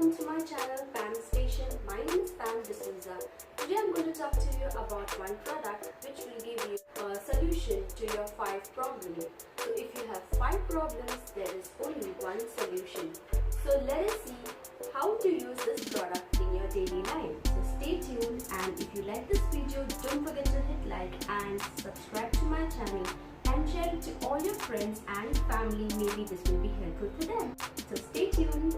welcome to my channel Pam Station. My name is Pramila D'souza. Today I'm going to talk to you about one product which will give you a solution to your 5 problems. So if you have 5 problems, there is only one solution. So let us see how to use this product in your daily life. So stay tuned, and if you like this video, don't forget to hit like and subscribe to my channel and share it to all your friends and family. Maybe this will be helpful to them. So stay tuned.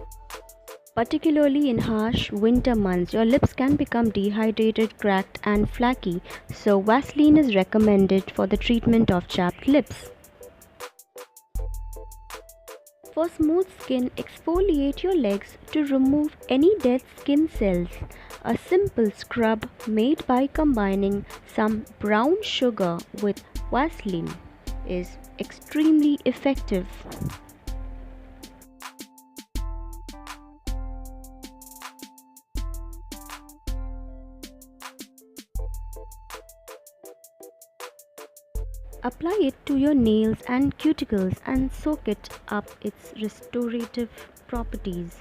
Particularly in harsh winter months, your lips can become dehydrated, cracked and flaky, so Vaseline is recommended for the treatment of chapped lips. For smooth skin, exfoliate your legs to remove any dead skin cells. A simple scrub made by combining some brown sugar with Vaseline is extremely effective. Apply it to your nails and cuticles and soak it up its restorative properties.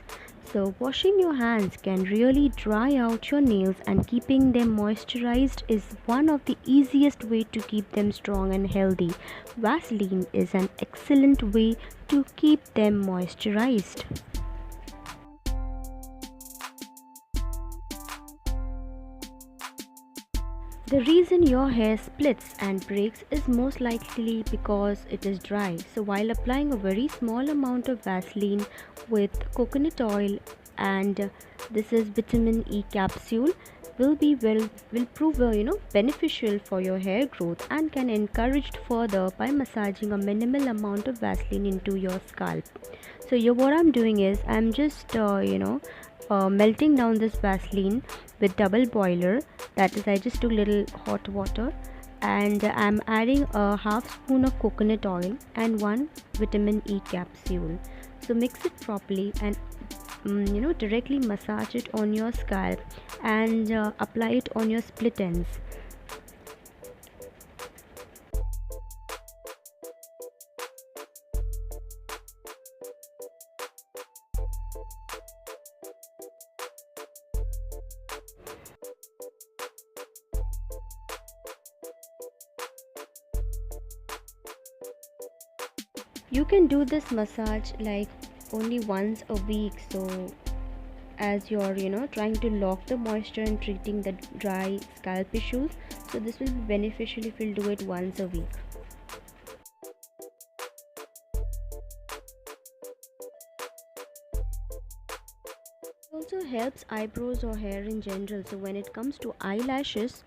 So washing your hands can really dry out your nails, and keeping them moisturized is one of the easiest way to keep them strong and healthy. Vaseline is an excellent way to keep them moisturized. The reason your hair splits and breaks is most likely because it is dry. So while applying a very small amount of Vaseline with coconut oil, and this is vitamin E capsule, will prove beneficial for your hair growth and can encouraged further by massaging a minimal amount of Vaseline into your scalp. So what I'm doing is I'm just melting down this Vaseline with double boiler. That is, I just took little hot water and I'm adding a half spoon of coconut oil and 1 vitamin E capsule. So mix it properly and directly massage it on your scalp and apply it on your split ends. You can do this massage like only once a week, so as you're trying to lock the moisture and treating the dry scalp issues, so this will be beneficial if you'll do it once a week. It also helps eyebrows or hair in general. So when it comes to eyelashes,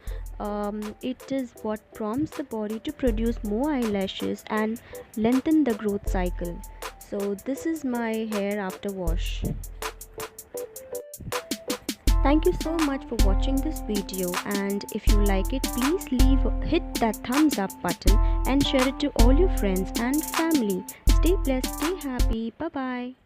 it is what prompts the body to produce more eyelashes and lengthen the growth cycle. So this is my hair after wash. Thank you so much for watching this video, and if you like it, please hit that thumbs up button and share it to all your friends and family. Stay blessed, stay happy. Bye bye.